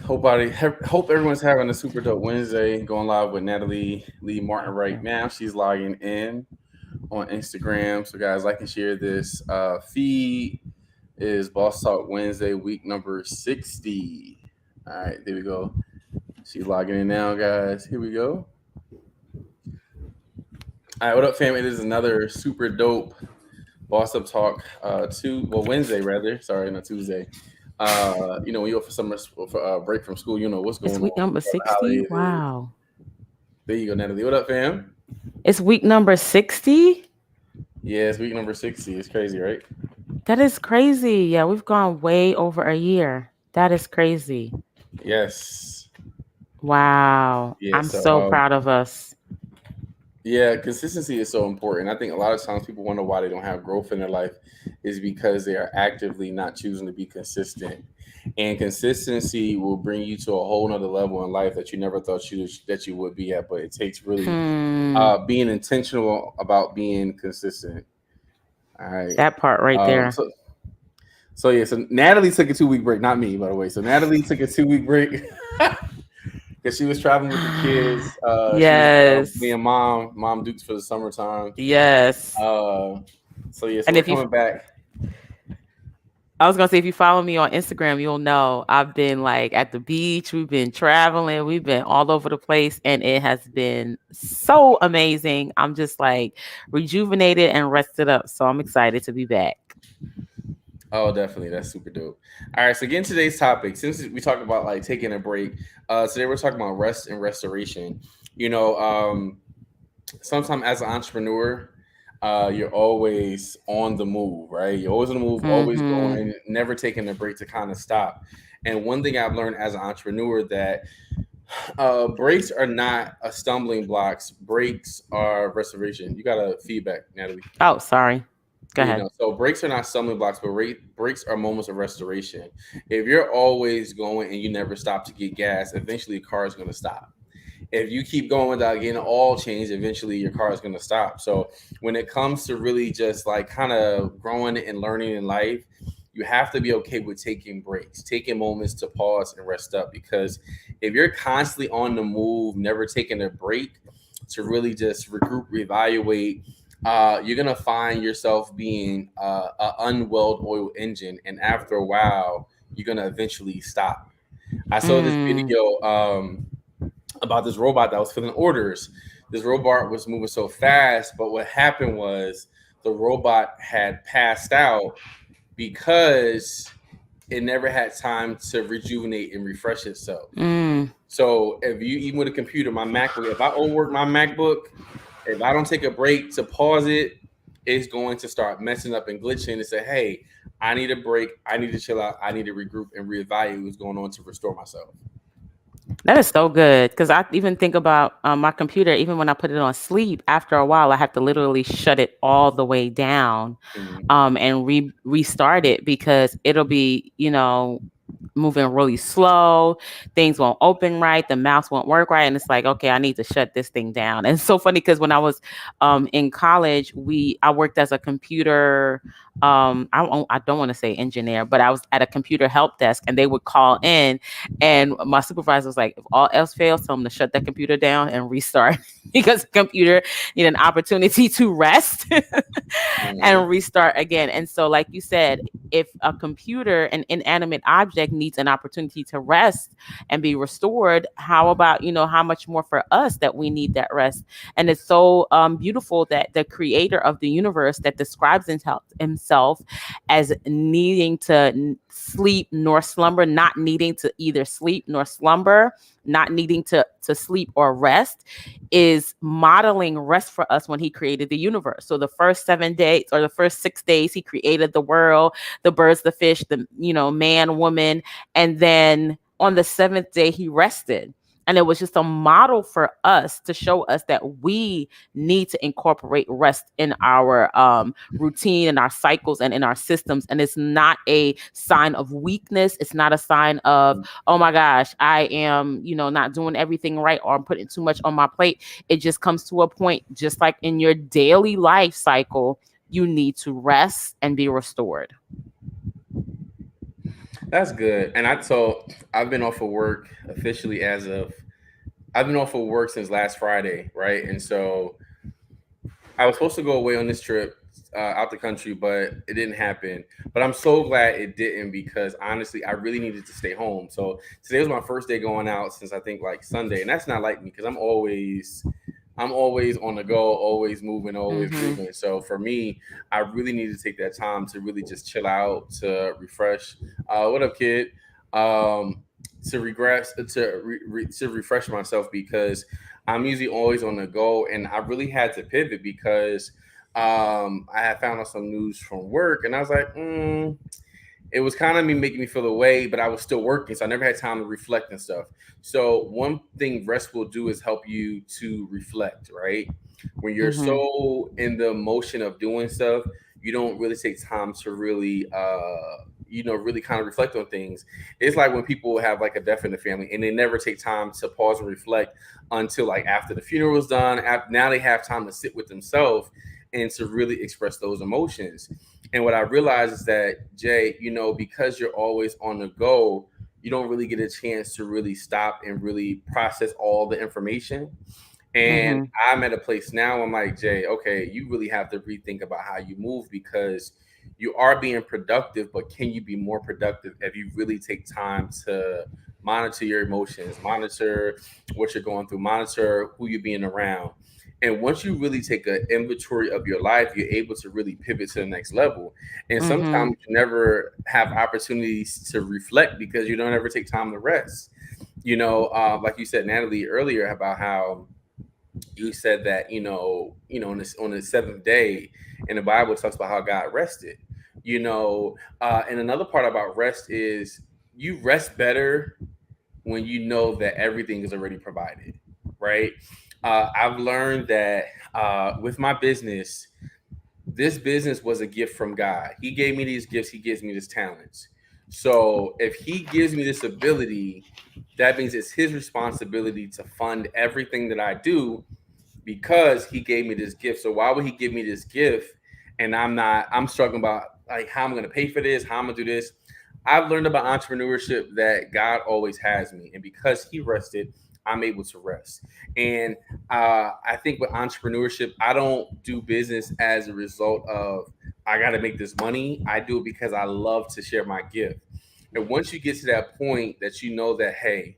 Hope everyone's having a super dope Wednesday. Going live with Natalie Lee Martin right now. She's logging in on Instagram. So guys, like and share this feed. Is Boss Talk Wednesday, week number 60. All right, there we go. She's logging in now, guys. Here we go. All right, what up, fam? It is another super dope Boss Up Talk. Wednesday rather. Sorry, not Tuesday. When you're for summer for break from school, you know what's It's going week on. number The 60. holidays is. Wow. There you go, Natalie. What up, fam? It's week number 60. Yeah, it's week number 60. It's crazy, right? That is crazy. Yeah, we've gone way over a year. That is crazy. Yes. Wow. Yeah. I'm So, so proud of us. yeah, consistency is so important. I think a lot of times people wonder why they don't have growth in their life is because they are actively not choosing to be consistent. And consistency will bring you to a whole nother level in life that you never thought you would be at. But it takes really Hmm. being intentional about being consistent. All right. That part right Um, there. so so Natalie took a 2 week break, not me, by the way. So Natalie took a 2 week break because she was traveling with the kids. She was me Yes. and mom Dukes for the summertime. Yes. Uh, so And we're if you coming back. I was gonna say, if you follow me on Instagram, you'll know I've been like at the beach. We've been traveling. We've been all over the place, and it has been so amazing. I'm just like rejuvenated and rested up. So I'm excited to be back. Oh, definitely, that's super dope. All right, so again, today's topic, since we talked about like taking a break, today we're talking about rest and restoration. You know, sometimes as an entrepreneur, you're always on the move, right? You're always on the move, always Mm-hmm. going, never taking a break to kind of stop. And one thing I've learned as an entrepreneur that breaks are not a stumbling blocks. Breaks are restoration. You got a feedback, Natalie. Oh, sorry. Go You ahead. know, so breaks are not stumbling blocks, but breaks are moments of restoration. If you're always going and you never stop to get gas, eventually the car is going to stop. If you keep going without getting oil change, eventually your car is going to stop. So when it comes to really just like kind of growing and learning in life, you have to be okay with taking breaks, taking moments to pause and rest up. Because if you're constantly on the move, never taking a break to really just regroup, reevaluate, you're gonna find yourself being an unwelled oil engine, and after a while, you're gonna eventually stop. I saw this Mm. video about this robot that was filling orders. This robot was moving so fast, but what happened was the robot had passed out because it never had time to rejuvenate and refresh itself. Mm. So if you even with a computer, my MacBook, if I overwork my MacBook, if I don't take a break to pause it, it's going to start messing up and glitching and say, hey, I need a break. I need to chill out. I need to regroup and reevaluate what's going on to restore myself. That is so good because I even think about my computer. Even when I put it on sleep, after a while, I have to literally shut it all the way down, Mhm. and restart it because it'll be, moving really slow. Things won't open right. The mouse won't work right, and it's like, okay, I need to shut this thing down. And it's so funny because when I was in college, I worked as a computer. I don't want to say engineer, but I was at a computer help desk, and they would call in, and my supervisor was like, if all else fails, tell them to shut that computer down and restart because the computer need an opportunity to rest Mhm. and restart again. And so, like you said, if a computer, an inanimate object, needs an opportunity to rest and be restored, how about, how much more for us that we need that rest? And it's so beautiful that the creator of the universe that describes himself as needing to sleep nor slumber, not needing to either sleep nor slumber, not needing to sleep or rest, is modeling rest for us when he created the universe. So the first 7 days or the first 6 days, he created the world, the birds, the fish, the man, woman, and then on the seventh day he rested. And it was just a model for us to show us that we need to incorporate rest in our routine, in our cycles, and in our systems. And it's not a sign of weakness. It's not a sign of, oh my gosh, I am, not doing everything right, or I'm putting too much on my plate. It just comes to a point, just like in your daily life cycle, you need to rest and be restored. That's good. And I've been off of work officially as of I've been off of work since last Friday, right? And so I was supposed to go away on this trip out the country, but it didn't happen. But I'm so glad it didn't because honestly, I really needed to stay home. So today was my first day going out since I think like Sunday, and that's not like me because I'm always on the go, always moving, always Mm-hmm. grooving. So for me, I really need to take that time to really just chill out, to refresh. What up, kid? Um, to regress, to refresh myself because I'm usually always on the go, and I really had to pivot because I had found out some news from work, and I was like, it was kind of me making me feel away, but I was still working, so I never had time to reflect and stuff. So one thing rest will do is help you to reflect, right? When you're Mm-hmm. so in the motion of doing stuff, you don't really take time to really really kind of reflect on things. It's like when people have like a death in the family and they never take time to pause and reflect until like after the funeral is done. Now they have time to sit with themselves and to really express those emotions. And what I realized is that, Jay, because you're always on the go, you don't really get a chance to really stop and really process all the information. And Mm-hmm. I'm at a place now, I'm like, Jay, okay, you really have to rethink about how you move because you are being productive, but can you be more productive if you really take time to monitor your emotions, monitor what you're going through, monitor who you're being around? And once you really take an inventory of your life, you're able to really pivot to the next level. And Mm-hmm. sometimes you never have opportunities to reflect because you don't ever take time to rest. Like you said, Natalie, earlier about how you said that on the seventh day in the Bible it talks about how God rested. And another part about rest is you rest better when you know that everything is already provided, right? I've learned that with my business, this business was a gift from God. He gave me these gifts. He gives me these talents. So if He gives me this ability, that means it's His responsibility to fund everything that I do because he gave me this gift. So why would he give me this gift and I'm struggling about like how I'm gonna pay for this, how I'm gonna do this. I've learned about entrepreneurship that God always has me, and because He rested, I'm able to rest. And I think with entrepreneurship, I don't do business as a result of I got to make this money. I do it because I love to share my gift. And once you get to that point that you know that, hey,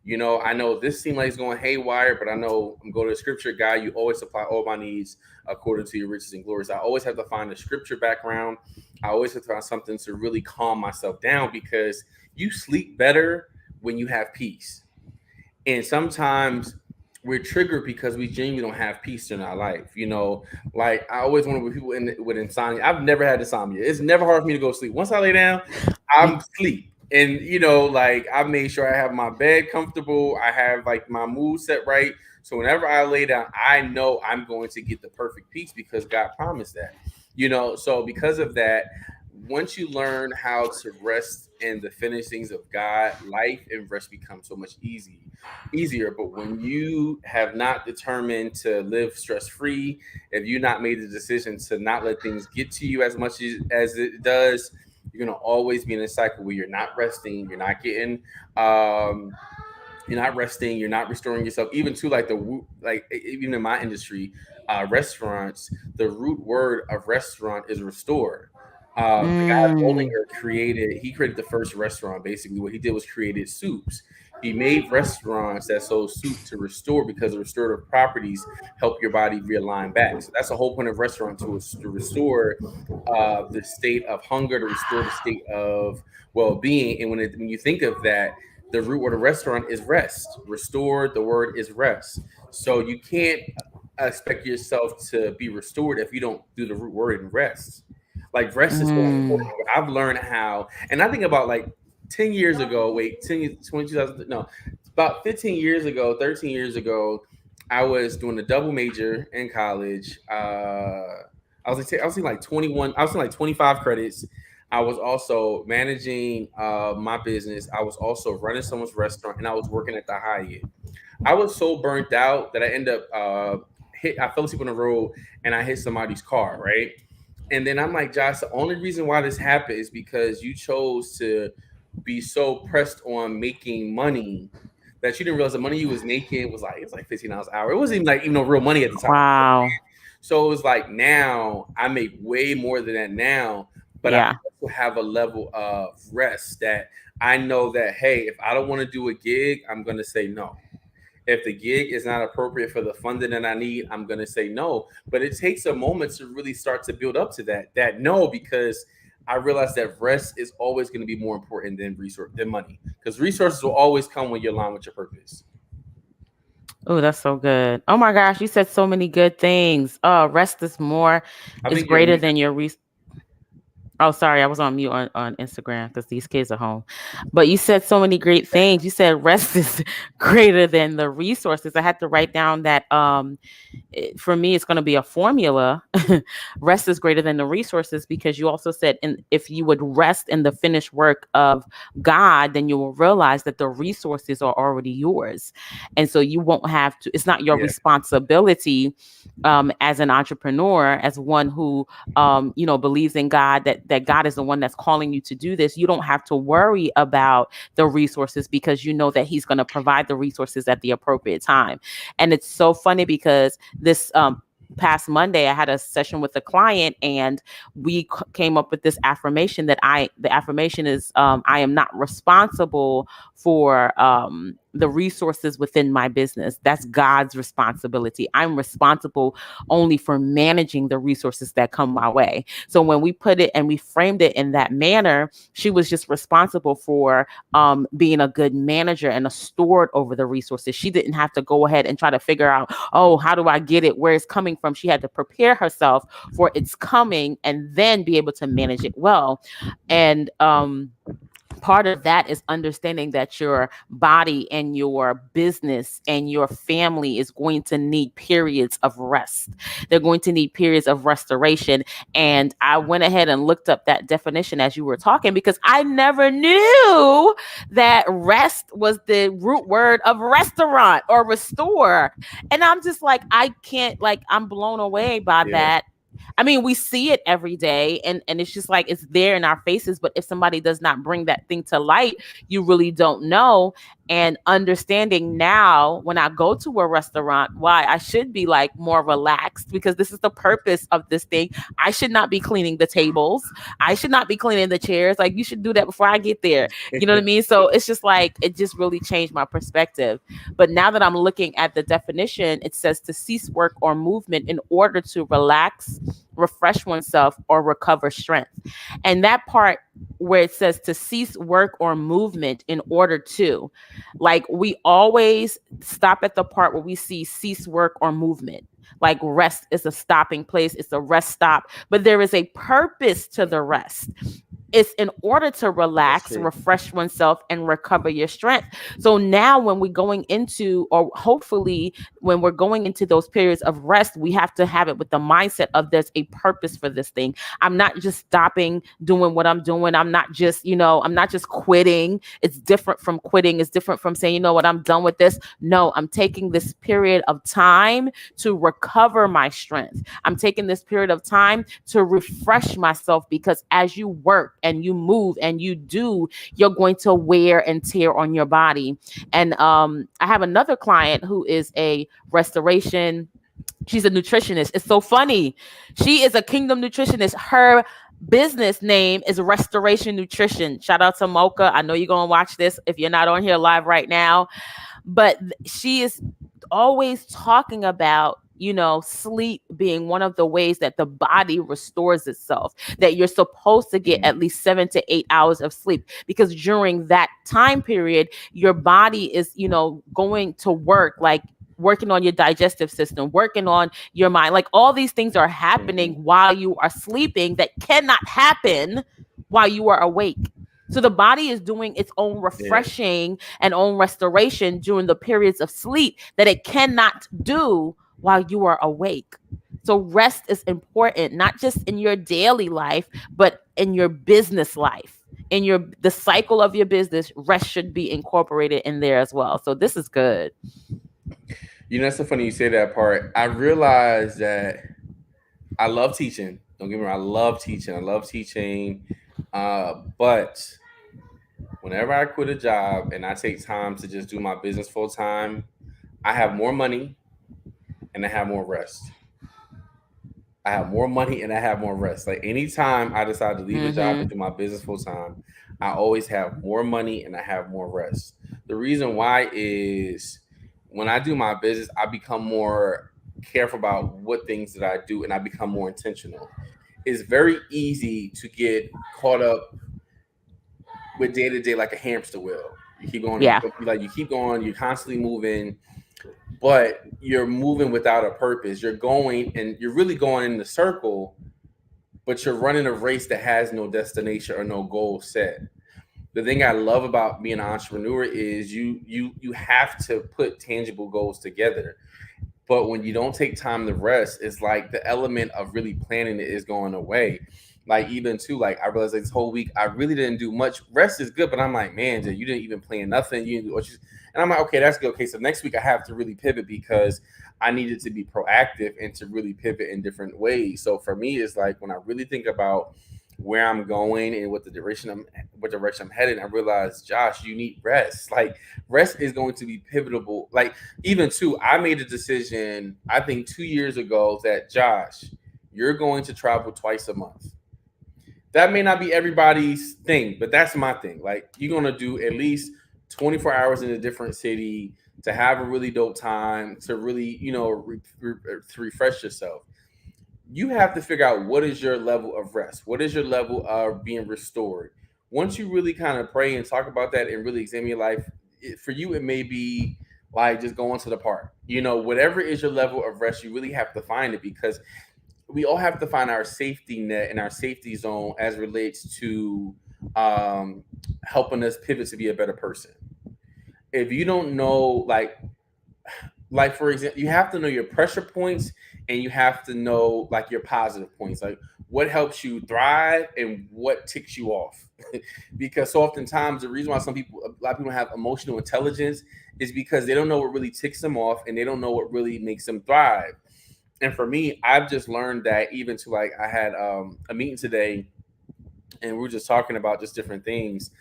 I know this seems like it's going haywire, but I know I'm going to the scripture, God, you always supply all my needs according to your riches and glories. I always have to find a scripture background. I always have to find something to really calm myself down because you sleep better when you have peace. And sometimes we're triggered because we genuinely don't have peace in our life. Like I always wonder with people with insomnia. I've never had insomnia. It's never hard for me to go to sleep. Once I lay down, I'm asleep. And like I made sure I have my bed comfortable. I have like my mood set right. So whenever I lay down, I know I'm going to get the perfect peace because God promised that. So because of that, once you learn how to rest in the finishings of God, life and rest becomes so much easier. But when you have not determined to live stress free, if you not made the decision to not let things get to you as much as it does, you're gonna always be in a cycle where you're not resting, um, you're not resting, you're not restoring yourself. Even to like even in my industry, restaurants, the root word of restaurant is restore. The guy Mm. Bollinger he created the first restaurant. Basically, what he did was created soups. He made restaurants that sold soup to restore because the restorative properties help your body realign back. So that's the whole point of restaurant to restore the state of hunger, to restore the state of well-being. And when you think of that, the root word of restaurant is rest. Restored, the word is rest. So you can't expect yourself to be restored if you don't do the root word and rest. Like rest is so Mm. important. I've learned how, and I think about like 10 years ago, wait, 10, 20, 2000, no, about 15 years ago, 13 years ago, I was doing a double major in college. I was in like 21, I was in like 25 credits. I was also managing my business. I was also running someone's restaurant, and I was working at the Hyatt. I was so burnt out that I ended up I fell asleep on the road and I hit somebody's car, right? And then I'm like, Josh, the only reason why this happened is because you chose to be so pressed on making money that you didn't realize the money you was making was like, it was like $15 an hour. It wasn't even like even no real money at the time. Wow. So it was like now I make way more than that now, but I Yeah. also have a level of rest that I know that, hey, if I don't want to do a gig, I'm gonna say no. If the gig is not appropriate for the funding that I need, I'm gonna say no. But it takes a moment to really start to build up to that no, because I realize that rest is always going to be more important than resource than money, because resources will always come when you're aligned with your purpose. Oh, that's so good. Oh my gosh, you said so many good things. Rest is more I is think you're greater muted. than your Oh, sorry, I was on mute on Instagram because these kids are home. But you said so many great things. You said rest is greater than the resources. I had to write down that for me it's going to be a formula. Rest is greater than the resources, because you also said, and if you would rest in the finished work of God, then you will realize that the resources are already yours, and so you won't have to, it's not your Yeah. responsibility, as an entrepreneur, as one who believes in God, that God is the one that's calling you to do this. You don't have to worry about the resources, because you know that he's going to provide the resources at the appropriate time. And it's so funny because this past Monday I had a session with a client, and we came up with this affirmation that the affirmation is, I am not responsible for the resources within my business. That's God's responsibility. I'm responsible only for managing the resources that come my way. So when we put it and we framed it in that manner, she was just responsible for being a good manager and a steward over the resources. She didn't have to go ahead and try to figure out, oh, how do I get it, where it's coming from. She had to prepare herself for its coming and then be able to manage it well. And part of that is understanding that your body and your business and your family is going to need periods of rest. They're going to need periods of restoration. And I went ahead and looked up that definition as you were talking, because I never knew that rest was the root word of restaurant or restore. And I'm just like, I can't, like, I'm blown away by Yeah. that. I mean, we see it every day, and it's just like it's there in our faces. But if somebody does not bring that thing to light, you really don't know. And understanding now, when I go to a restaurant, why I should be like more relaxed, because this is the purpose of this thing. I should not be cleaning the tables. I should not be cleaning the chairs. Like, you should do that before I get there. You know what I mean? So it's just like, it just really changed my perspective. But now that I'm looking at the definition, it says to cease work or movement in order to relax, refresh oneself, or recover strength. And that part where it says to cease work or movement in order to, like, we always stop at the part where we see cease work or movement. Like, rest is a stopping place, it's a rest stop, but there is a purpose to the rest. It's in order to That's relax, true. refresh oneself, and recover your strength. So now, when we're going into, or hopefully when we're going into those periods of rest, we have to have it with the mindset of there's a purpose for this thing. I'm not just stopping doing what I'm doing. I'm not just quitting. It's different from quitting. It's different from saying, you know what, I'm done with this. No, I'm taking this period of time to recover my strength. I'm taking this period of time to refresh myself, because as you work and you move and you do, you're going to wear and tear on your body. And I have another client who is a restoration. She's a nutritionist. It's so funny. She is a kingdom nutritionist. Her business name is Restoration Nutrition. Shout out to Mocha. I know you're going to watch this if you're not on here live right now. But she is always talking about, sleep being one of the ways that the body restores itself, that you're supposed to get Mm. at least 7 to 8 hours of sleep, because during that time period your body is, going to work, like working on your digestive system, working on your mind. Like, all these things are happening Mhm. while you are sleeping that cannot happen while you are awake. So the body is doing its own Yeah. refreshing and own restoration during the periods of sleep that it cannot do while you are awake. So rest is important, not just in your daily life, but in your business life. In the cycle of your business, rest should be incorporated in there as well. So this is good. That's so funny you say that part. I realized that I love teaching. Don't get me wrong. I love teaching. But whenever I quit a job and I take time to just do my business full time, I have more money and I have more rest. I have more money and I have more rest. Like anytime I decide to leave a job and Mhm. do my business full time, I always have more money and I have more rest. The reason why is when I do my business, I become more careful about what things that I do and I become more intentional. It's very easy to get caught up with day to day like a hamster wheel. You keep going, Yeah. like you keep going, you're constantly moving, but you're moving without a purpose. You're going and you're really going in the circle, but you're running a race that has no destination or no goal set. The thing I love about being an entrepreneur is you have to put tangible goals together. But when you don't take time to rest, it's like the element of really planning it is going away. Like even too, like I realized like this whole week I really didn't do much. Rest is good, but I'm like, man, Jay, you didn't even plan nothing. You didn't do what you, and I'm like, okay, that's good. Okay, so next week I have to really pivot because I needed to be proactive and to really pivot in different ways. So for me, it's like when I really think about where I'm going and what direction I'm headed, I realize, Josh, you need rest. Like rest is going to be pivotal. Like even too, I made a decision, I think 2 years ago that Josh, you're going to travel twice a month. That may not be everybody's thing, but that's my thing. Like you're gonna do at least 24 hours in a different city to have a really dope time to really, to refresh yourself. You have to figure out what is your level of rest, what is your level of being restored. Once you really kind of pray and talk about that and really examine your life, for you it may be like just going to the park. Whatever is your level of rest, you really have to find it because we all have to find our safety net and our safety zone as relates to um, helping us pivot to be a better person. If you don't know, like for example, you have to know your pressure points and you have to know like your positive points, like what helps you thrive and what ticks you off. Because so oftentimes the reason why a lot of people have emotional intelligence is because they don't know what really ticks them off and they don't know what really makes them thrive. And for me, I've just learned that even to like I had a meeting today and we were just talking about just different things.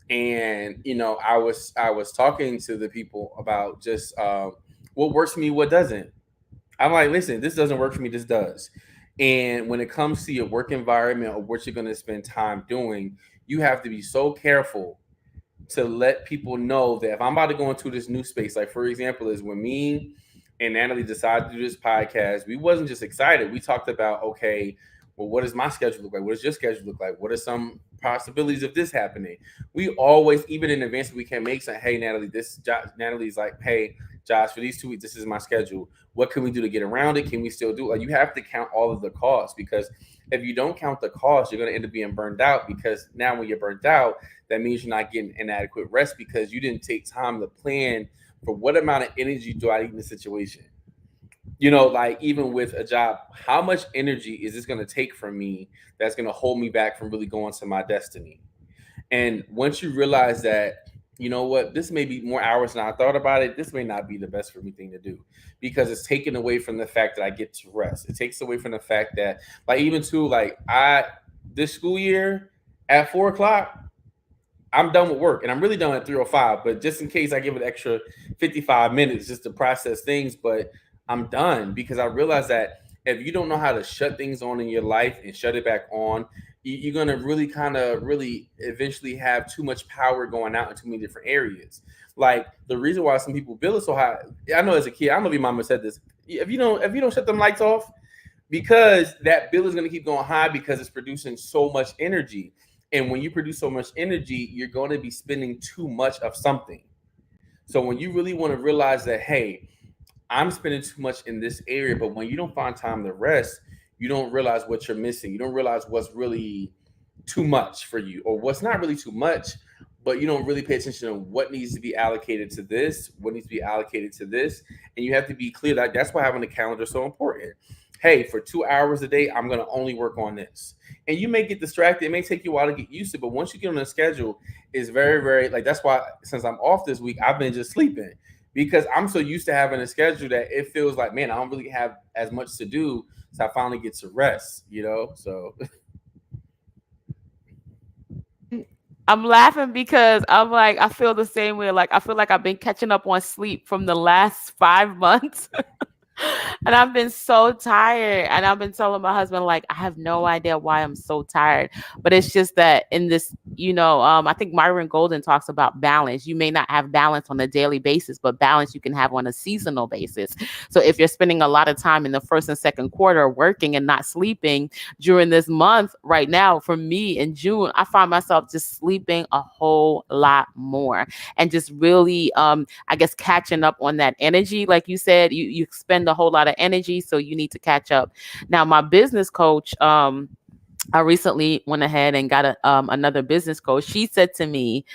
And I was talking to the people about just what works for me, what doesn't. I'm like, listen, this doesn't work for me, this does. And when it comes to your work environment or what you're going to spend time doing, you have to be so careful to let people know that if I'm about to go into this new space, like for example, is when me and Natalie decided to do this podcast, we wasn't just excited. We talked about, okay, well, what does my schedule look like? What does your schedule look like? What are some possibilities of this happening? We always, even in advance, we can make some. Hey, Natalie, this Josh, Natalie's like, hey, Josh, for these 2 weeks, this is my schedule. What can we do to get around it? Can we still do it? Like you have to count all of the costs because if you don't count the costs, you're going to end up being burned out because now when you're burned out, that means you're not getting inadequate rest because you didn't take time to plan for what amount of energy do I need in the situation. Like even with a job, how much energy is this going to take from me that's going to hold me back from really going to my destiny? And once you realize that, you know what, this may be more hours than I thought about it, this may not be the best for me thing to do because it's taken away from the fact that I get to rest. It takes away from the fact that, like, even too, like, this school year at 4 o'clock, I'm done with work and I'm really done at 3:05. But just in case I give it an extra 55 minutes just to process things, but I'm done because I realize that if you don't know how to shut things on in your life and shut it back on, you're gonna really kind of really eventually have too much power going out in too many different areas. Like the reason why some people bill it so high, I know as a kid, I don't know if your mama said this. If you don't shut them lights off, because that bill is going to keep going high because it's producing so much energy. And when you produce so much energy, you're going to be spending too much of something. So when you really want to realize that, hey, I'm spending too much in this area, but when you don't find time to rest, you don't realize what you're missing. You don't realize what's really too much for you or what's not really too much, but you don't really pay attention to what needs to be allocated to this, what needs to be allocated to this. And you have to be clear that that's why having a calendar is so important. Hey, for 2 hours a day, I'm going to only work on this. And you may get distracted. It may take you a while to get used to it, but once you get on a schedule, it's very, very like that's why since I'm off this week, I've been just sleeping because I'm so used to having a schedule that it feels like, man, I don't really have as much to do. So I finally get to rest, So I'm laughing because I'm like, I feel the same way. Like, I feel like I've been catching up on sleep from the last 5 months. And I've been so tired. And I've been telling my husband, like, I have no idea why I'm so tired. But it's just that in this, I think Myron Golden talks about balance. You may not have balance on a daily basis, but balance you can have on a seasonal basis. So if you're spending a lot of time in the first and second quarter working and not sleeping during this month right now, for me in June, I find myself just sleeping a whole lot more and just really I guess catching up on that energy. Like you said, you expend a whole lot of energy, so you need to catch up. Now, my business coach, I recently went ahead and got another business coach. She said to me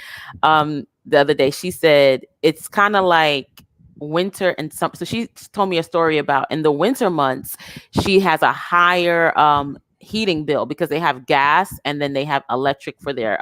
the other day, she said it's kind of like winter and some. So she told me a story about in the winter months, she has a higher heating bill because they have gas and then they have electric for their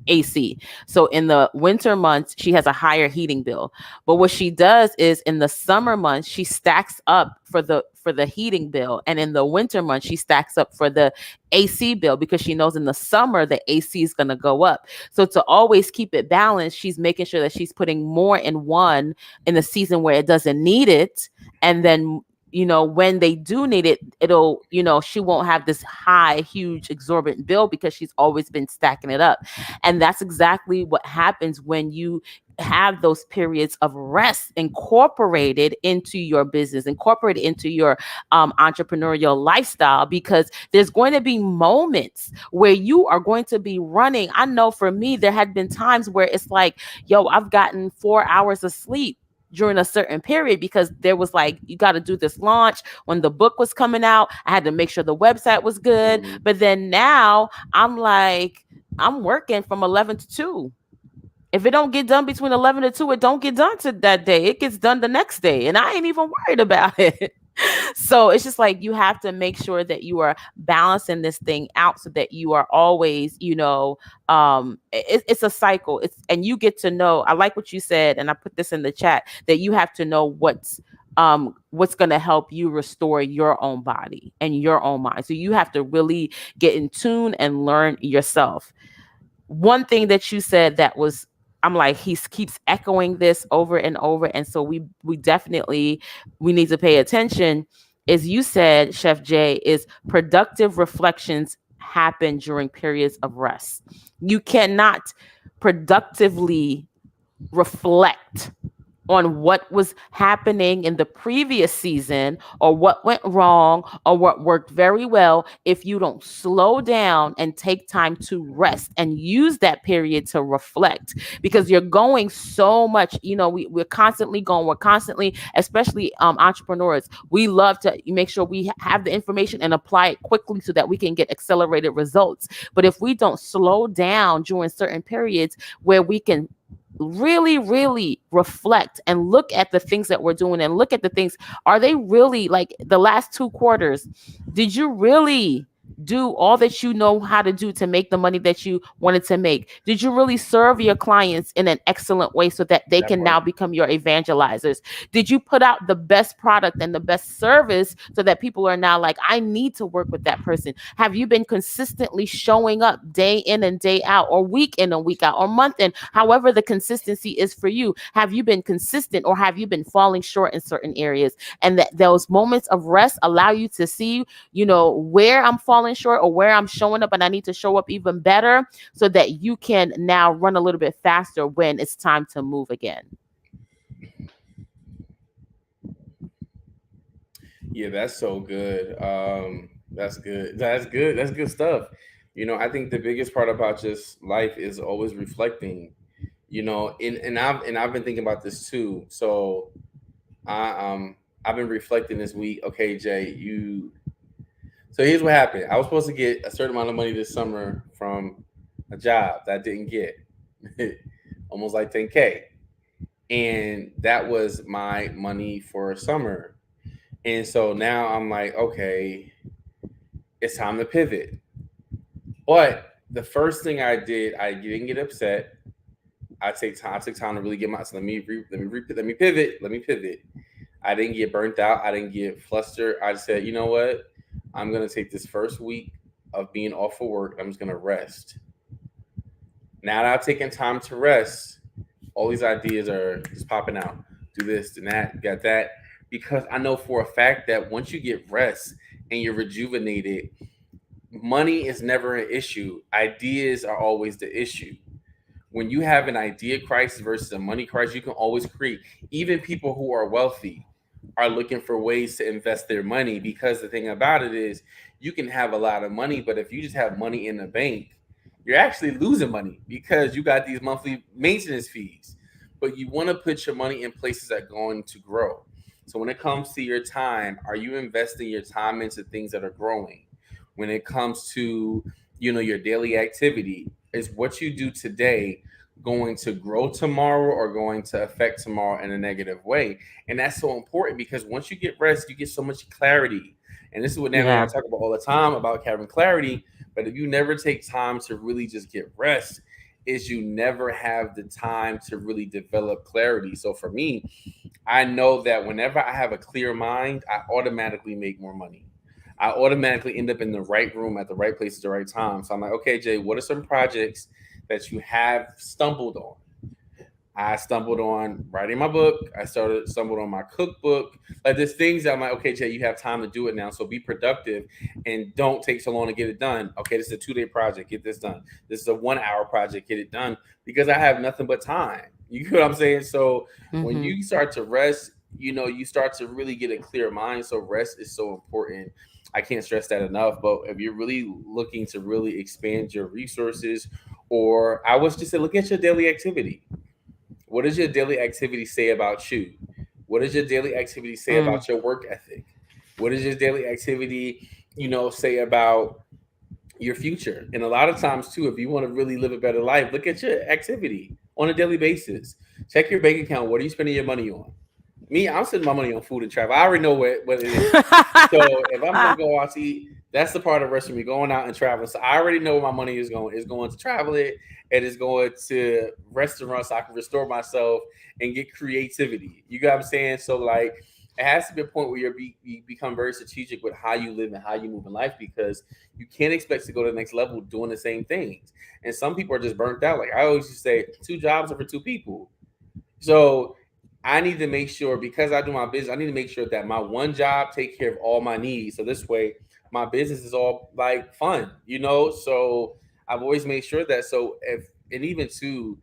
AC. So in the winter months, she has a higher heating bill. But what she does is in the summer months, she stacks up for the heating bill, and in the winter months, she stacks up for the AC bill because she knows in the summer the AC is going to go up. So to always keep it balanced, she's making sure that she's putting more in one in the season where it doesn't need it, and then when they do need it, it'll, she won't have this high, huge, exorbitant bill because she's always been stacking it up. And that's exactly what happens when you have those periods of rest incorporated into your business, incorporated into your entrepreneurial lifestyle, because there's going to be moments where you are going to be running. I know for me, there had been times where it's like, yo, I've gotten 4 hours of sleep during a certain period because there was like, you got to do this launch when the book was coming out. I had to make sure the website was good. Mhm. But then now I'm like, I'm working from 11 to 2. If it don't get done between 11 to 2, it don't get done to that day. It gets done the next day. And I ain't even worried about it. So it's just like you have to make sure that you are balancing this thing out so that you are always, it's a cycle. And you get to know, I like what you said, and I put this in the chat, that you have to know what's going to help you restore your own body and your own mind. So you have to really get in tune and learn yourself. One thing that you said that was, I'm like, he keeps echoing this over and over, and so we definitely, we need to pay attention. Is you said, Chef Jay, is productive reflections happen during periods of rest. You cannot productively reflect on what was happening in the previous season or what went wrong or what worked very well if you don't slow down and take time to rest and use that period to reflect, because you're going so much, we're constantly going, we're constantly, especially entrepreneurs, we love to make sure we have the information and apply it quickly so that we can get accelerated results. But if we don't slow down during certain periods where we can really, really reflect and look at the things that we're doing and look at the things, are they really, like the last 2 quarters, did you really do all that you know how to do to make the money that you wanted to make? Did you really serve your clients in an excellent way so that they That can now part. become your evangelizers? Did you put out the best product and the best service so that people are now like, I need to work with that person? Have you been consistently showing up day in and day out, or week in and week out, or month in, however the consistency is for you? Have you been consistent, or have you been falling short in certain areas? And that those moments of rest allow you to see, where I'm falling short or where I'm showing up and I need to show up even better, so that you can now run a little bit faster when it's time to move again. Yeah, that's so good. That's good. That's good. That's good stuff. I think the biggest part about just life is always reflecting. And I've been thinking about this too. So I've been reflecting this week. Okay, Jay, you. So here's what happened. I was supposed to get a certain amount of money this summer from a job that I didn't get, almost like 10K, and that was my money for summer. And so now I'm like, okay, it's time to pivot. But the first thing I did, I didn't get upset. I take time. I took time to really get my. So let me pivot. Let me pivot. I didn't get burnt out. I didn't get flustered. I said, you know what? I'm gonna take this first week of being off of work. I'm just gonna rest. Now that I've taken time to rest, all these ideas are just popping out. Do this, do that, got that. Because I know for a fact that once you get rest and you're rejuvenated, money is never an issue. Ideas are always the issue. When you have an idea crisis versus a money crisis, you can always create. Even people who are wealthy are looking for ways to invest their money, because the thing about it is you can have a lot of money, but if you just have money in the bank, you're actually losing money because you got these monthly maintenance fees. But you want to put your money in places that are going to grow. So when it comes to your time, are you investing your time into things that are growing? When it comes to, your daily activity, is what you do today going to grow tomorrow or going to affect tomorrow in a negative way? And that's so important because once you get rest, you get so much clarity. And this is what Natalie and I Yeah. talk about all the time about having clarity. But if you never take time to really just get rest, is you never have the time to really develop clarity. So for me, I know that whenever I have a clear mind, I automatically make more money. I automatically end up in the right room at the right place at the right time. So I'm like, okay, Jay, what are some projects that you have stumbled on? I stumbled on writing my book. Stumbled on my cookbook. Like there's things that I'm like, okay, Jay, you have time to do it now. So be productive and don't take so long to get it done. Okay, this is a 2 day project. Get this done. This is a 1 hour project. Get it done because I have nothing but time. You get what I'm saying? So when Mm-hmm. you start to rest, you start to really get a clear mind. So rest is so important. I can't stress that enough. But if you're really looking to really expand your resources, or I was just say, look at your daily activity. What does your daily activity say about you? What does your daily activity say Mm. about your work ethic? What does your daily activity, say about your future? And a lot of times too, if you want to really live a better life, look at your activity on a daily basis. Check your bank account. What are you spending your money on? Me, I'm spending my money on food and travel. I already know what it is. So if I'm gonna go out to eat, that's the part of the rest of me going out and traveling. So I already know where my money is going. It's going to travel it, and it's going to restaurants so I can restore myself and get creativity. You got what I'm saying? So like it has to be a point where you become very strategic with how you live and how you move in life, because you can't expect to go to the next level doing the same things. And some people are just burnt out. Like I always used to say, 2 jobs are for 2 people. So I need to make sure, because I do my business, I need to make sure that my one job take care of all my needs. So this way my business is all like fun. So I've always made sure that, so if, and even too,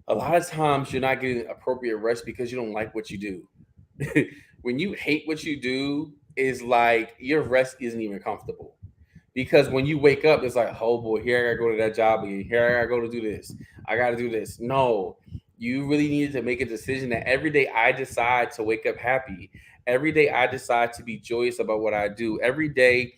a lot of times you're not getting appropriate rest because you don't like what you do. When you hate what you do, is like your rest isn't even comfortable. Because when you wake up, it's like, oh boy, here I gotta go to that job again. Here I gotta go to do this. I gotta do this. No, you really needed to make a decision that every day I decide to wake up happy. Every day I decide to be joyous about what I do. Every day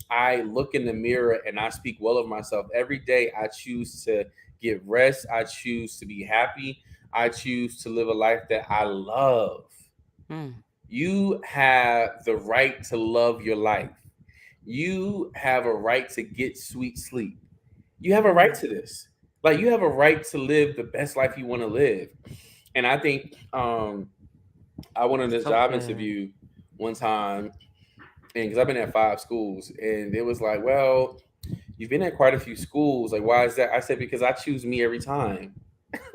I look in the mirror and I speak well of myself. Every day I choose to get rest. I choose to be happy. I choose to live a life that I love. Mm. You have the right to love your life. You have a right to get sweet sleep. You have a right Mm. to this. Like you have a right to live the best life you want to live. And I think I went on this So job good. interview one time, and because I've been at 5 schools, and it was like, well, you've been at quite a few schools. Like, why is that? I said, because I choose me every time.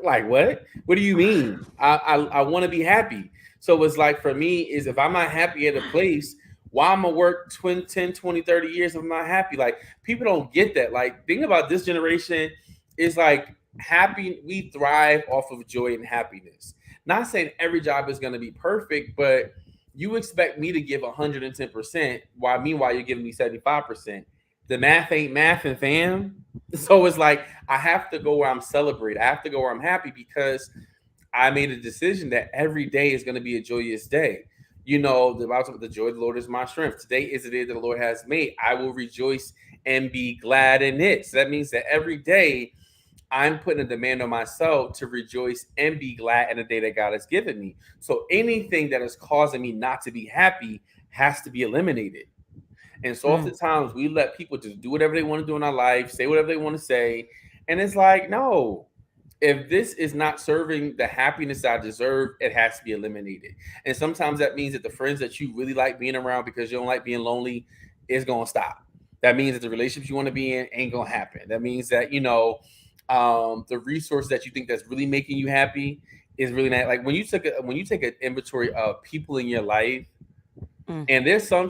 Like what? What do you mean? I want to be happy. So it's like for me is, if I'm not happy at a place, why I'm gonna work 20, 10, 20, 30 years if I'm not happy? Like people don't get that. Like think about this generation is like happy. We thrive off of joy and happiness. Not saying every job is gonna be perfect, but you expect me to give 110%, while meanwhile you're giving me 75%. The math ain't math, and fam. So it's like I have to go where I'm celebrated. I have to go where I'm happy, because I made a decision that every day is going to be a joyous day. The joy of the Lord is my strength. Today is the day that the Lord has made. I will rejoice and be glad in it. So that means that every day I'm putting a demand on myself to rejoice and be glad in the day that God has given me. So anything that is causing me not to be happy has to be eliminated. And so Mm. oftentimes we let people just do whatever they want to do in our life, say whatever they want to say. And it's like, no, if this is not serving the happiness I deserve, it has to be eliminated. And sometimes that means that the friends that you really like being around because you don't like being lonely is going to stop. That means that the relationships you want to be in ain't going to happen. That means that, The resource that you think that's really making you happy is really not like when you take an inventory of people in your life. Mm, And there's some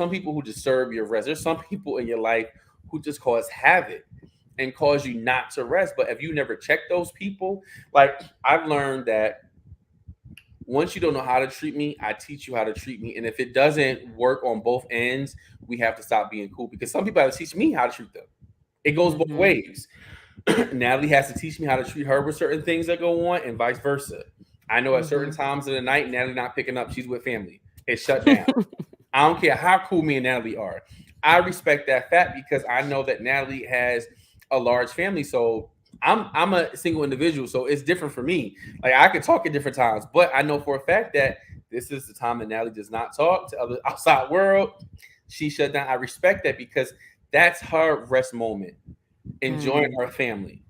people who disturb your rest. There's some people in your life who just cause havoc and cause you not to rest. But if you never check those people, like I've learned that once you don't know how to treat me, I teach you how to treat me. And if it doesn't work on both ends, we have to stop being cool because some people have to teach me how to treat them. It goes both mm-hmm. ways. Natalie has to teach me how to treat her with certain things that go on, and vice versa. I know at certain Mm-hmm. times of the night, Natalie not picking up. She's with family. It's shut down. I don't care how cool me and Natalie are. I respect that fact because I know that Natalie has a large family. So I'm a single individual, so it's different for me. Like I could talk at different times, but I know for a fact that this is the time that Natalie does not talk to other outside world. She shut down. I respect that because that's her rest moment, enjoying Mm. her family.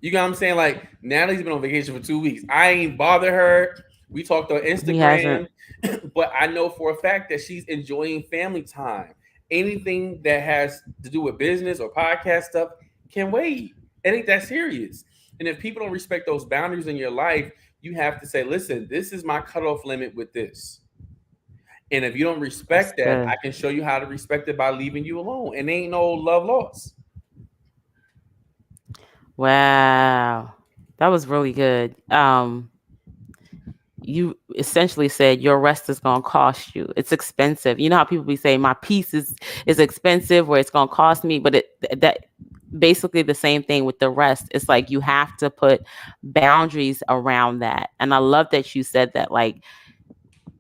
You know what I'm saying? Like Natalie's been on vacation for 2 weeks. I ain't bother her. We talked on He hasn't. Instagram, but I know for a fact that she's enjoying family time. Anything that has to do with business or podcast stuff can wait. It ain't that serious. And if people don't respect those boundaries in your life, you have to say, listen, this is my cutoff limit with this. And if you don't That's respect that, I good. can show you how to respect it by leaving you alone. And ain't no love lost. Wow. That was really good. You essentially said your rest is going to cost you. It's expensive. You know how people be saying my peace is expensive where it's going to cost me, but that basically the same thing with the rest. It's like you have to put boundaries around that. And I love that you said that, like,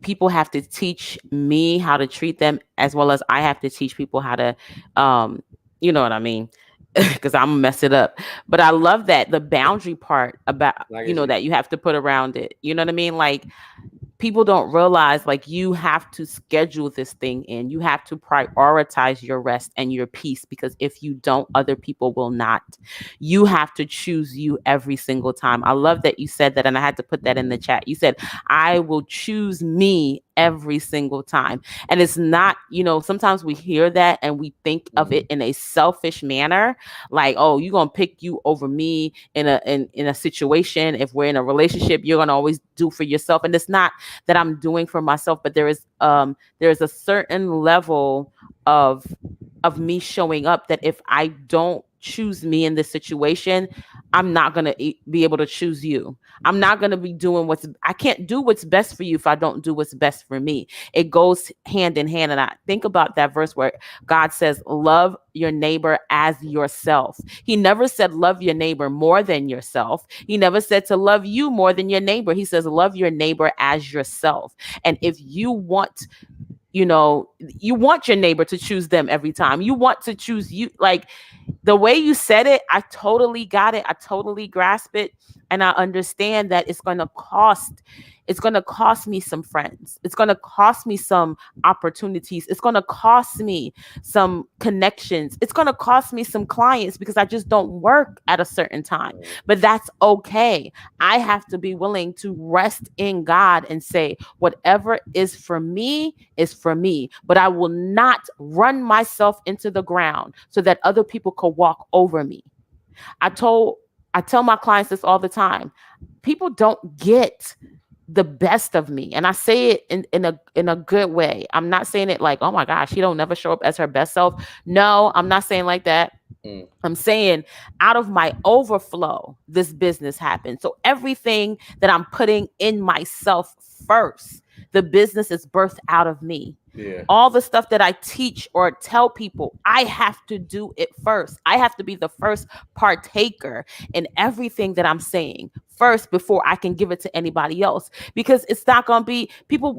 people have to teach me how to treat them as well as I have to teach people how to um you know what I mean, because I'm gonna mess it up. But I love that the boundary part about, I get you. that you have to put around it. You know what I mean? Like, people don't realize, like, you have to schedule this thing in. You have to prioritize your rest and your peace, because if you don't, other people will not. You have to choose you every single time. I love that you said that, and I had to put that in the chat. You said, I will choose me every single time. And it's not, sometimes we hear that and we think of it Mhm. in a selfish manner, like, oh, you're gonna pick you over me in a situation. If we're in a relationship, you're gonna always do for yourself. And it's not that I'm doing for myself, but there is a certain level of me showing up that if I don't choose me in this situation, I'm not going to be able to choose you. I'm not going to be doing I can't do what's best for you if I don't do what's best for me. It goes hand in hand. And I think about that verse where God says, love your neighbor as yourself. He never said love your neighbor more than yourself. He never said to love you more than your neighbor. He says love your neighbor as yourself. And if you want, you want your neighbor to choose them every time, you want to choose you, like, the way you said it, I totally got it. I totally grasp it. And I understand that it's going to cost me some friends. It's going to cost me some opportunities. It's going to cost me some connections. It's going to cost me some clients because I just don't work at a certain time. But that's okay. I have to be willing to rest in God and say, whatever is for me, but I will not run myself into the ground so that other people could walk over me. I told I tell my clients this all the time. People don't get the best of me. And I say it in a good way. I'm not saying it like, oh my gosh, she don't never show up as her best self. No, I'm not saying like that. Mm. I'm saying out of my overflow, this business happened. So everything that I'm putting in myself first, the business is birthed out of me. Yeah. All the stuff that I teach or tell people, I have to do it first. I have to be the first partaker in everything that I'm saying first before I can give it to anybody else, because it's not going to be, people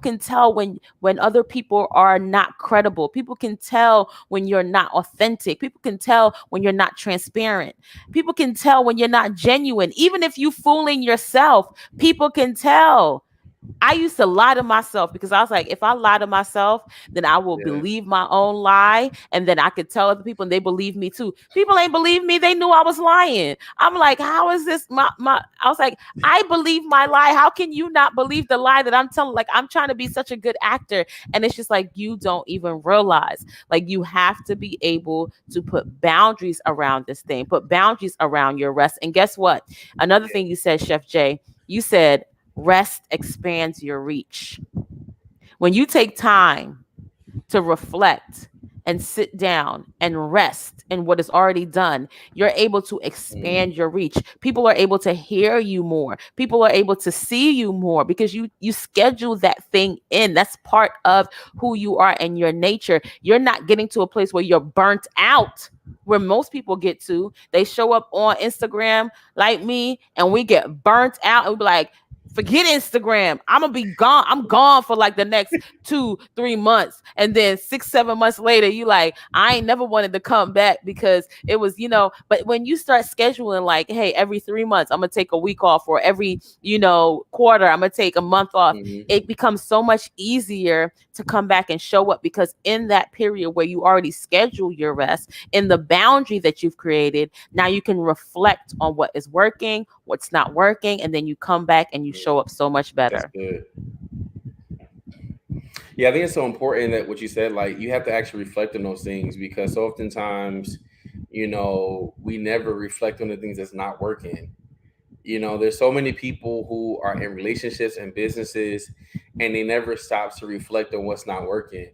can tell when other people are not credible. People can tell when you're not authentic. People can tell when you're not transparent. People can tell when you're not genuine. Even if you fooling yourself, people can tell. I used to lie to myself because I was like, if I lie to myself, then I will Yeah. believe my own lie. And then I could tell other people and they believe me too. People ain't believe me. They knew I was lying. I'm like, how is this I was like, I believe my lie. How can you not believe the lie that I'm telling? Like, I'm trying to be such a good actor. And it's just like, you don't even realize. Like, you have to be able to put boundaries around this thing, put boundaries around your rest. And guess what? Another thing you said, Chef Jay, you said, rest expands your reach. When you take time to reflect and sit down and rest in what is already done, you're able to Mhm. expand your reach. People are able to hear you more. People are able to see you more because you schedule that thing in. That's part of who you are and your nature. You're not getting to a place where you're burnt out. Where most people get to, they show up on Instagram like me, and we get burnt out, and we be like, forget Instagram. I'm gonna be gone. I'm gone for like the next 2, 3 months. And then 6, 7 months later, you like, I ain't never wanted to come back because it was, but when you start scheduling like, hey, every 3 months, I'm gonna take a week off, or every, quarter, I'm gonna take a month off, Mhm. it becomes so much easier to come back and show up because in that period where you already schedule your rest, in the boundary that you've created, now you can reflect on what is working, what's not working, and then you come back and you show up so much That's better. good. Yeah, I think it's so important that what you said, like you have to actually reflect on those things because so oftentimes, we never reflect on the things that's not working. There's so many people who are in relationships and businesses and they never stop to reflect on what's not working.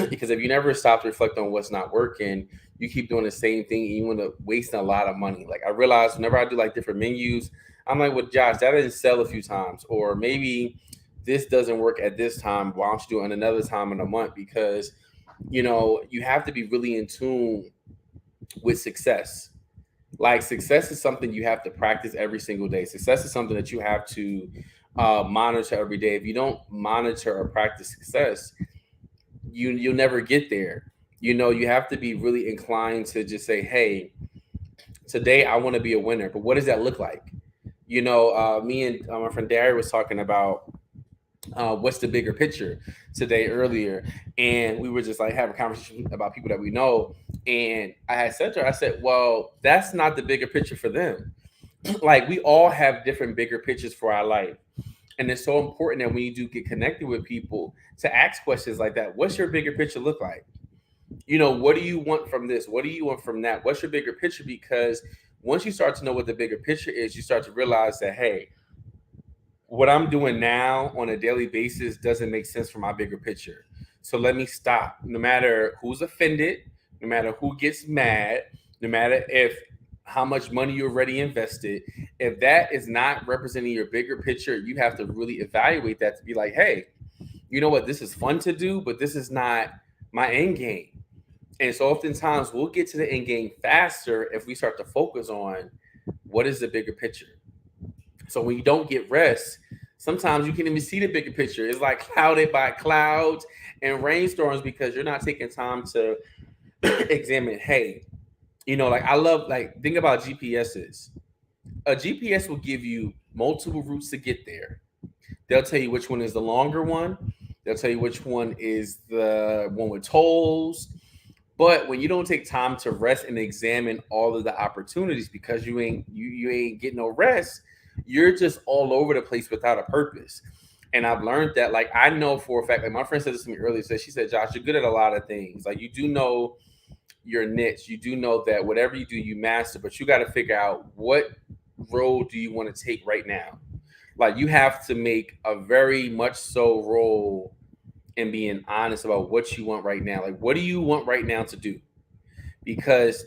Because if you never stop to reflect on what's not working, you keep doing the same thing and you end up wasting a lot of money. Like I realize whenever I do like different menus, I'm like, well, Josh, that didn't sell a few times, or maybe this doesn't work at this time. Why don't you do it another time in a month? Because you have to be really in tune with success. Like success is something you have to practice every single day. Success is something that you have to monitor every day. If you don't monitor or practice success, you'll never get there. You have to be really inclined to just say, "Hey, today I want to be a winner." But what does that look like? Me and my friend Darry was talking about what's the bigger picture today earlier, and we were just like having a conversation about people that we know. And I had said to her, I said, "Well, that's not the bigger picture for them." Like we all have different bigger pictures for our life, and it's so important that when you do get connected with people to ask questions like that. What's your bigger picture look like? What do you want from this? What do you want from that? What's your bigger picture? Because once you start to know what the bigger picture is, you start to realize that, hey, what I'm doing now on a daily basis doesn't make sense for my bigger picture. So let me stop. No matter who's offended, no matter who gets mad, no matter if how much money you already invested, if that is not representing your bigger picture, you have to really evaluate that to be like, hey, you know what, this is fun to do, but this is not my end game. And so oftentimes we'll get to the end game faster if we start to focus on what is the bigger picture. So when you don't get rest, sometimes you can't even see the bigger picture. It's like clouded by clouds and rainstorms because you're not taking time to examine, hey, like I love, like, think about GPSs. A GPS will give you multiple routes to get there. They'll tell you which one is the longer one. They'll tell you which one is the one with tolls. But when you don't take time to rest and examine all of the opportunities because you ain't getting no rest, you're just all over the place without a purpose. And I've learned that, like, I know for a fact, like my friend said this to me earlier, she said, Josh, you're good at a lot of things. Like you do know your niche. You do know that whatever you do, you master, but you got to figure out what role do you want to take right now. Like you have to make a very much so role and being honest about what you want right now. Like, what do you want right now to do? Because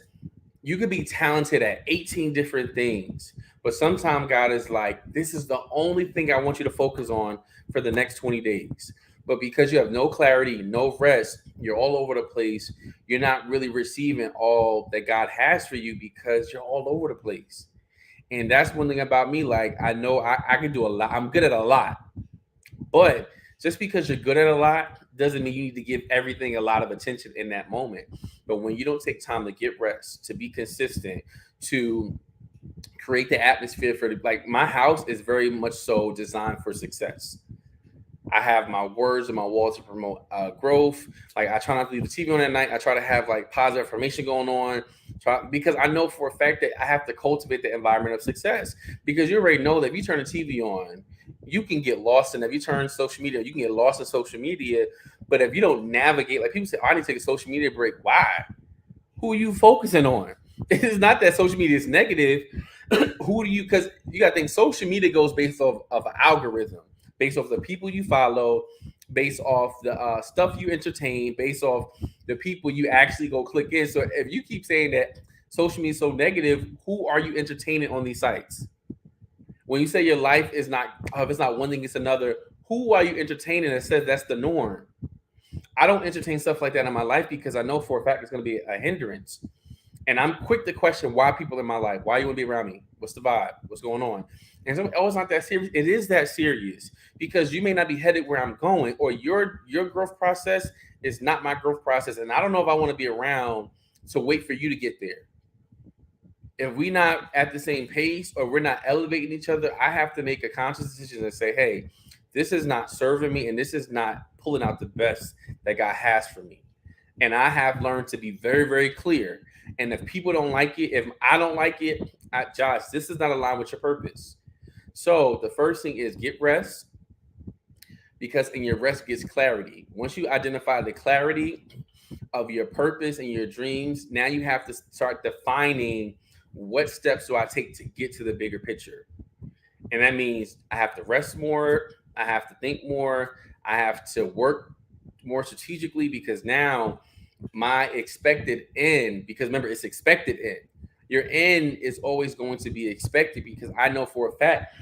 you could be talented at 18 different things, but sometimes God is like, this is the only thing I want you to focus on for the next 20 days. But because you have no clarity, no rest, you're all over the place. You're not really receiving all that God has for you because you're all over the place. And that's one thing about me. Like, I know I can do a lot. I'm good at a lot. But just because you're good at a lot doesn't mean you need to give everything a lot of attention in that moment. But when you don't take time to get rest, to be consistent, to create the atmosphere for like my house is very much so designed for success. I have my words and my wall to promote growth. Like I try not to leave the TV on at night. I try to have like positive information going on. Because I know for a fact that I have to cultivate the environment of success. Because you already know that if you turn the TV on, you can get lost in. If you turn social media, you can get lost in social media. But if you don't navigate, like people say, oh, I need to take a social media break. Why? Who are you focusing on? It's not that social media is negative. Who do you? Because you got to think social media goes based off of an algorithm, based off the people you follow, based off the stuff you entertain, based off the people you actually go click in. So if you keep saying that social media is so negative, who are you entertaining on these sites? When you say your life is not, if it's not one thing, it's another. Who are you entertaining that says that's the norm? I don't entertain stuff like that in my life because I know for a fact it's going to be a hindrance. And I'm quick to question why people in my life, why you want to be around me? What's the vibe? What's going on? And so, oh, it's not that serious. It is that serious because you may not be headed where I'm going, or your growth process is not my growth process. And I don't know if I want to be around to wait for you to get there. If we not at the same pace or we're not elevating each other, I have to make a conscious decision and say, hey, this is not serving me and this is not pulling out the best that God has for me. And I have learned to be very, very clear. And if people don't like it, if I don't like it, Josh, this is not aligned with your purpose. So the first thing is get rest, because in your rest gets clarity. Once you identify the clarity of your purpose and your dreams, now you have to start defining what steps do I take to get to the bigger picture. And that means I have to rest more, I have to think more, I have to work more strategically, because now my expected end, because remember, it's expected end. Your end is always going to be expected because I know for a fact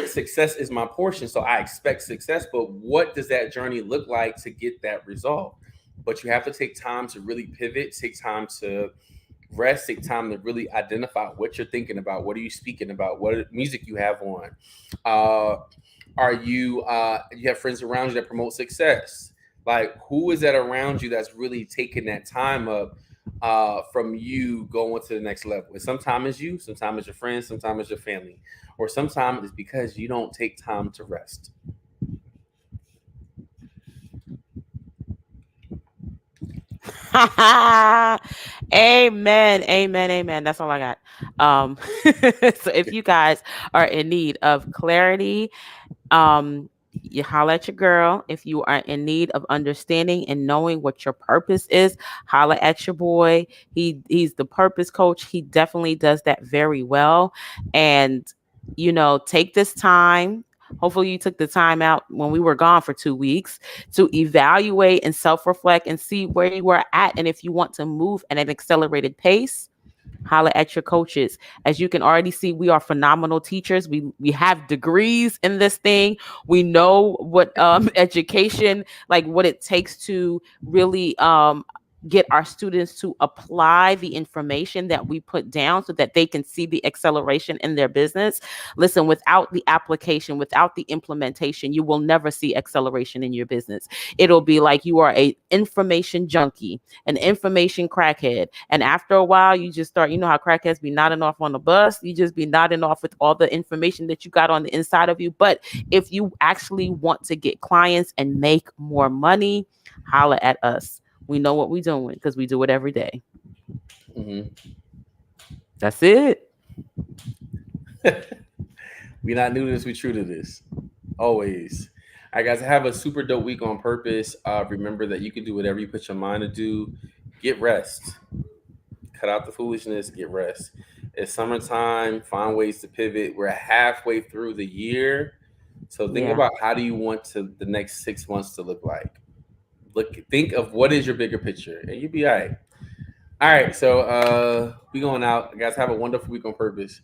success is my portion. So I expect success, but what does that journey look like to get that result? But you have to take time to really pivot, take time to rest, take time to really identify what you're thinking about, what are you speaking about, what music you have on. Uh, are you have friends around you that promote success? Like who is that around you that's really taking that time up from you going to the next level? And sometimes it's you, sometimes it's your friends, sometimes it's your family, or sometimes it's because you don't take time to rest. Amen. Amen. Amen. That's all I got. Um, so if you guys are in need of clarity, you holla at your girl. If you are in need of understanding and knowing what your purpose is, holla at your boy. He's the purpose coach. He definitely does that very well. And take this time. Hopefully you took the time out when we were gone for 2 weeks to evaluate and self-reflect and see where you were at. And if you want to move at an accelerated pace, holla at your coaches. As you can already see, we are phenomenal teachers. We have degrees in this thing. We know what education, like what it takes to really get our students to apply the information that we put down so that they can see the acceleration in their business. Listen, without the application, without the implementation, you will never see acceleration in your business. It'll be like you are a information junkie, an information crackhead. And after a while, you just start, how crackheads be nodding off on the bus. You just be nodding off with all the information that you got on the inside of you. But if you actually want to get clients and make more money, holla at us. We know what we're doing because we do it every day. Mm-hmm. That's it. We're not new to this, we true to this. Always. All right, guys, have a super dope week on purpose. Remember that you can do whatever you put your mind to do. Get rest. Cut out the foolishness. Get rest. It's summertime. Find ways to pivot. We're halfway through the year. So think Yeah. about how do you want to the next 6 months to look like. Think of what is your bigger picture, and you'll be all right. All right, so we going out, guys. Have a wonderful week on purpose.